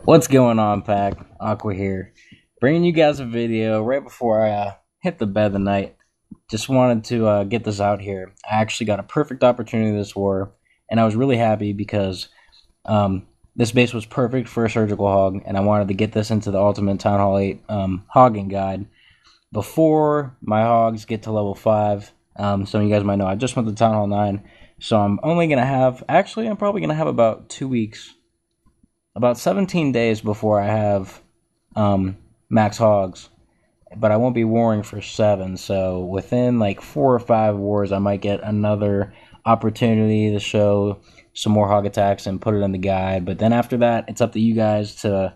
What's going on, Pack? Aqua here, bringing you guys a video right before I hit the bed tonight. Just wanted to get this out here. I actually got a perfect opportunity this war, and I was really happy because this base was perfect for a surgical hog, and I wanted to get this into the Ultimate Town Hall 8 hogging guide before my hogs get to level 5. Some of you guys might know I just went to Town Hall 9, so I'm only going to have, actually I'm probably going to have about 2 weeks, about 17 days before I have max hogs, but I won't be warring for 7, so within like 4 or 5 wars I might get another opportunity to show some more hog attacks and put it in the guide. But then after that, it's up to you guys to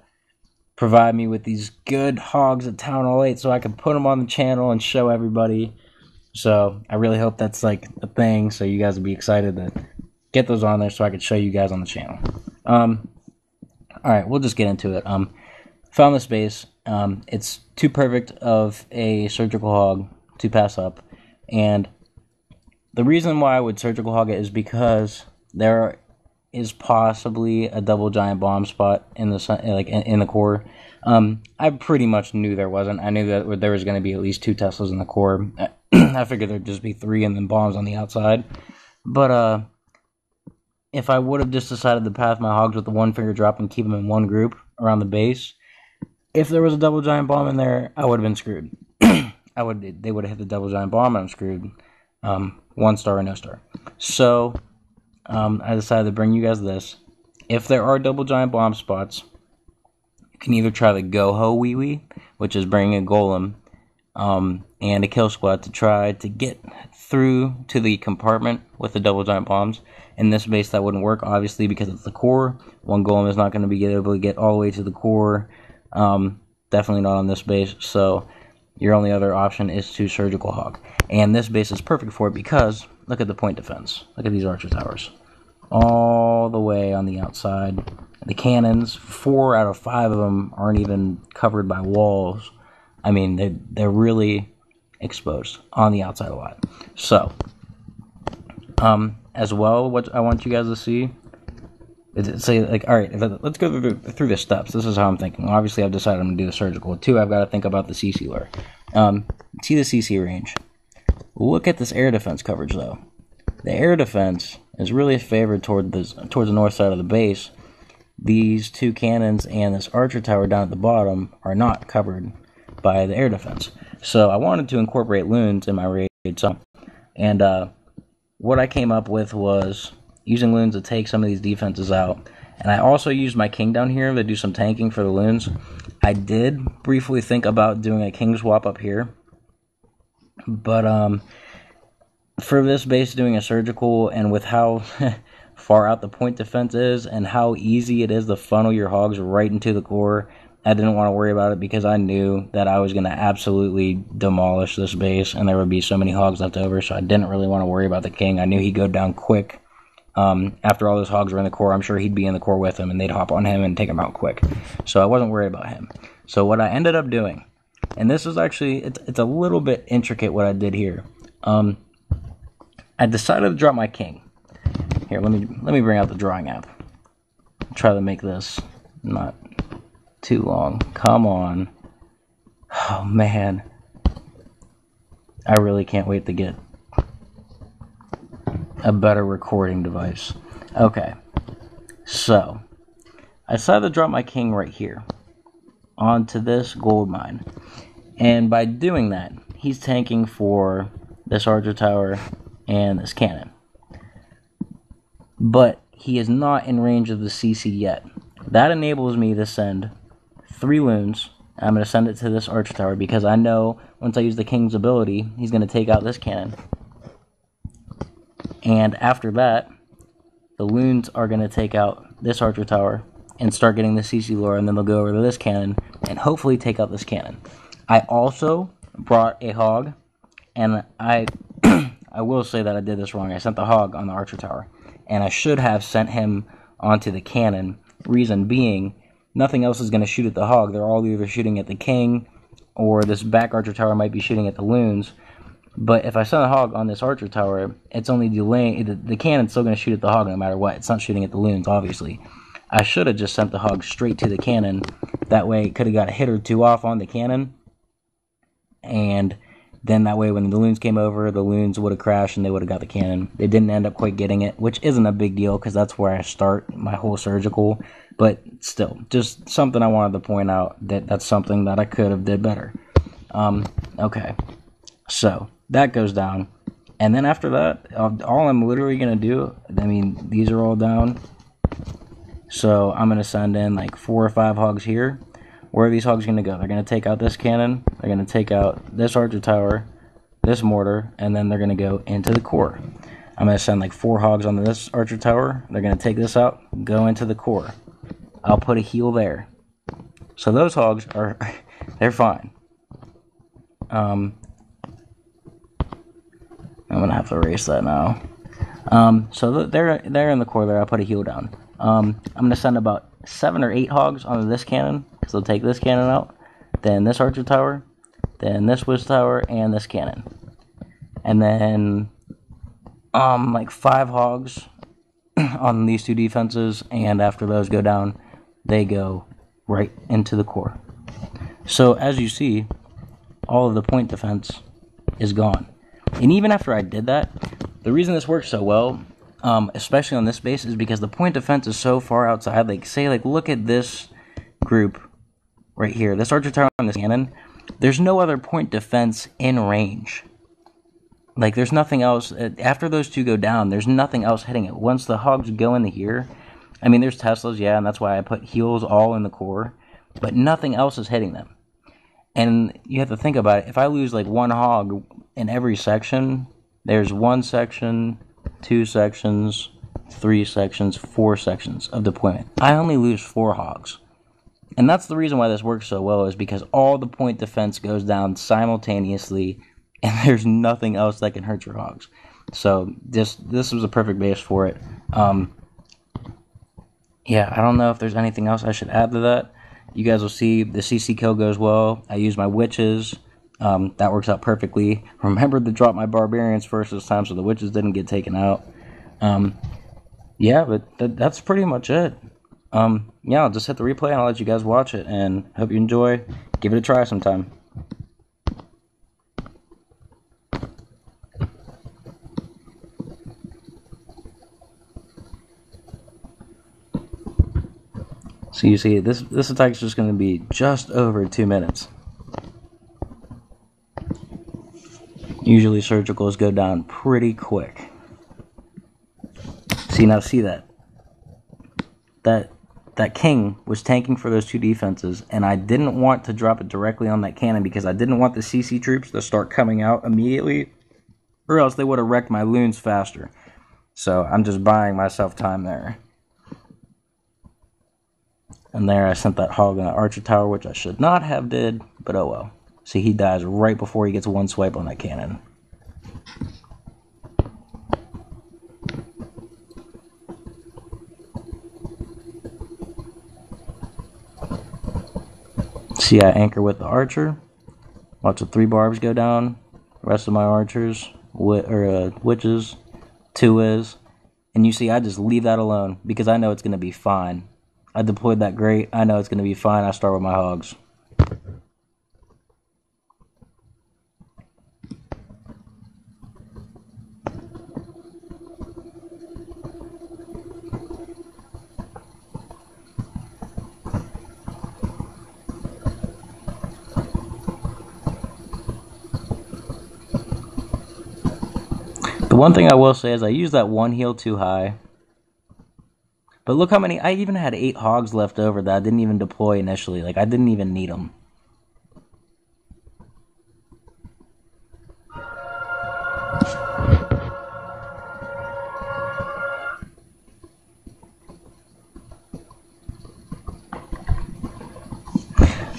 provide me with these good hogs at Town Hall 8 so I can put them on the channel and show everybody. So I really hope that's like a thing, so you guys will be excited to get those on there so I can show you guys on the channel. Alright, we'll just get into it. Found this base. It's too perfect of a surgical hog to pass up. And the reason why I would surgical hog it is because there is possibly a double giant bomb spot in the in the core. I pretty much knew there wasn't. I knew that there was going to be at least 2 Teslas in the core. I figured there'd just be 3 and then bombs on the outside. But if I would have just decided to path my hogs with the one finger drop and keep them in one group around the base, if there was a double giant bomb in there, I would have been screwed. They would have hit the double giant bomb and I'm screwed. 1 star or no star. So I decided to bring you guys this. If there are double giant bomb spots, you can either try the Go-Ho Wee Wee, which is bringing a golem and a kill squad to try to get through to the compartment with the double giant bombs. In this base that wouldn't work, obviously, because it's the core. One golem is not going to be able to get all the way to the core. Definitely not on this base. So your only other option is to surgical hog. And this base is perfect for it because look at the point defense. Look at these archer towers. All the way on the outside. The cannons, 4 out of 5 of them aren't even covered by walls. I mean, they're really exposed on the outside a lot. So, as well, what I want you guys to see is say, like, all right, let's go through the steps. This is how I'm thinking. Obviously, I've decided I'm going to do the surgical. 2, I've got to think about the CC lure. See the CC range. Look at this air defense coverage, though. The air defense is really favored towards the north side of the base. These 2 cannons and this archer tower down at the bottom are not covered by the air defense. So I wanted to incorporate loons in my raid. And what I came up with was using loons to take some of these defenses out. And I also used my king down here to do some tanking for the loons. I did briefly think about doing a king swap up here. But for this base, doing a surgical, and with how far out the point defense is and how easy it is to funnel your hogs right into the core, I didn't want to worry about it because I knew that I was going to absolutely demolish this base and there would be so many hogs left over, so I didn't really want to worry about the king. I knew he'd go down quick. After all those hogs were in the core, I'm sure he'd be in the core with him and they'd hop on him and take him out quick. So I wasn't worried about him. So what I ended up doing, and this is actually, it's a little bit intricate what I did here. I decided to drop my king. Here, let me bring out the drawing app. Try to make this not too long. Come on. Oh man, I really can't wait to get a better recording device. Okay, so I decided to drop my king right here onto this gold mine, and by doing that, he's tanking for this archer tower and this cannon, but he is not in range of the CC yet. That enables me to send 3 loons. I'm going to send it to this archer tower because I know once I use the king's ability, he's going to take out this cannon. And after that, the loons are going to take out this archer tower and start getting the CC lure, and then they'll go over to this cannon and hopefully take out this cannon. I also brought a hog, and I will say that I did this wrong. I sent the hog on the archer tower, and I should have sent him onto the cannon. Reason being, nothing else is going to shoot at the hog. They're all either shooting at the king, or this back archer tower might be shooting at the loons. But if I send a hog on this archer tower, it's only delaying, the cannon's still going to shoot at the hog no matter what. It's not shooting at the loons, obviously. I should have just sent the hog straight to the cannon. That way it could have got a hit or two off on the cannon, and then that way when the loons came over, the loons would have crashed and they would have got the cannon. They didn't end up quite getting it, which isn't a big deal because that's where I start my whole surgical. But still, just something I wanted to point out, that's something that I could have did better. Okay, so that goes down. And then after that, all I'm literally going to do, I mean, these are all down. So I'm going to send in like 4 or 5 hogs here. Where are these hogs going to go? They're going to take out this cannon, they're going to take out this archer tower, this mortar, and then they're going to go into the core. I'm going to send like 4 hogs onto this archer tower. They're going to take this out, go into the core. I'll put a heal there. So those hogs are, they're fine. I'm going to have to erase that now. So they're in the core there. I'll put a heal down. I'm going to send about 7 or 8 hogs onto this cannon, because they'll take this cannon out, then this archer tower, then this whiz tower, and this cannon. And then, like 5 hogs on these 2 defenses, and after those go down, they go right into the core. So, as you see, all of the point defense is gone. And even after I did that, the reason this works so well, especially on this base, is because the point defense is so far outside. Like, say, like, look at this group right here. This archer tower on this cannon, there's no other point defense in range. Like, there's nothing else. After those 2 go down, there's nothing else hitting it. Once the hogs go into here, I mean, there's Teslas, yeah, and that's why I put heals all in the core, but nothing else is hitting them. And you have to think about it. If I lose, like, 1 hog in every section, there's 1 section, 2 sections, 3 sections, 4 sections of deployment. I only lose 4 hogs. And that's the reason why this works so well, is because all the point defense goes down simultaneously, and there's nothing else that can hurt your hogs. So this was a perfect base for it. Yeah, I don't know if there's anything else I should add to that. You guys will see the CC kill goes well. I use my witches. That works out perfectly. Remembered to drop my barbarians first this time so the witches didn't get taken out. Yeah, but that's pretty much it. Yeah, I'll just hit the replay and I'll let you guys watch it, and hope you enjoy. Give it a try sometime. So you see, this attack is just going to be just over 2 minutes. Usually surgicals go down pretty quick. See, now see that. That king was tanking for those 2 defenses, and I didn't want to drop it directly on that cannon because I didn't want the CC troops to start coming out immediately, or else they would have wrecked my loons faster. So I'm just buying myself time there. And there I sent that hog on the archer tower, which I should not have did, but oh well. See, he dies right before he gets 1 swipe on that cannon. See, I anchor with the archer. Watch the 3 barbs go down. The rest of my archers, witches, 2 is. And you see, I just leave that alone because I know it's going to be fine. I deployed that great. I know it's going to be fine. I start with my hogs. The one thing I will say is I used that 1 heal too high. But look how many, I even had 8 hogs left over that I didn't even deploy initially. Like, I didn't even need them.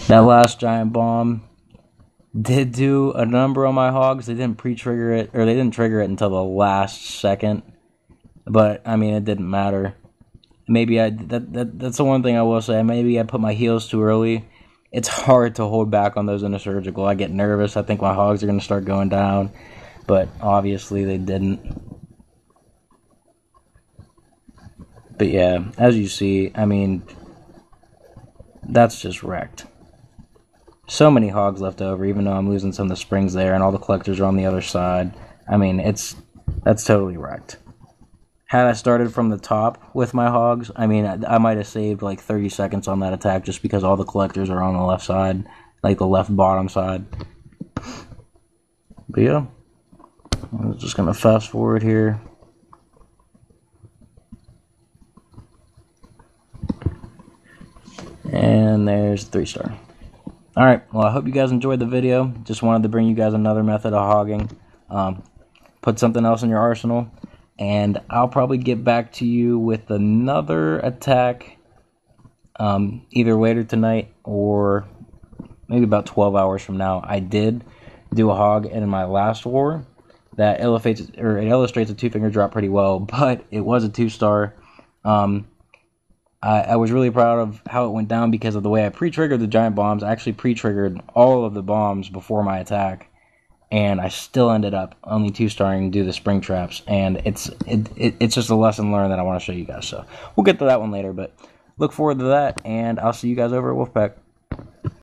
That last giant bomb did do a number on my hogs. They didn't pre-trigger it, or they didn't trigger it until the last second. But, I mean, it didn't matter. Maybe that's the one thing I will say. Maybe I put my heals too early. It's hard to hold back on those in a surgical. I get nervous. I think my hogs are going to start going down. But obviously they didn't. But yeah, as you see, I mean, that's just wrecked. So many hogs left over, even though I'm losing some of the springs there, and all the collectors are on the other side. I mean, that's totally wrecked. Had I started from the top with my hogs, I mean, I might have saved like 30 seconds on that attack just because all the collectors are on the left side, like the left bottom side. But yeah, I'm just going to fast forward here. And there's 3-star. Alright, well, I hope you guys enjoyed the video. Just wanted to bring you guys another method of hogging. Put something else in your arsenal. And I'll probably get back to you with another attack either later tonight or maybe about 12 hours from now. I did do a hog in my last war that illustrates a 2-finger drop pretty well, but it was a 2-star. I was really proud of how it went down because of the way I pre-triggered the giant bombs. I actually pre-triggered all of the bombs before my attack, and I still ended up only 2-starring due to the spring traps, and it's just a lesson learned that I want to show you guys. So we'll get to that one later, but look forward to that, and I'll see you guys over at Wolfpack.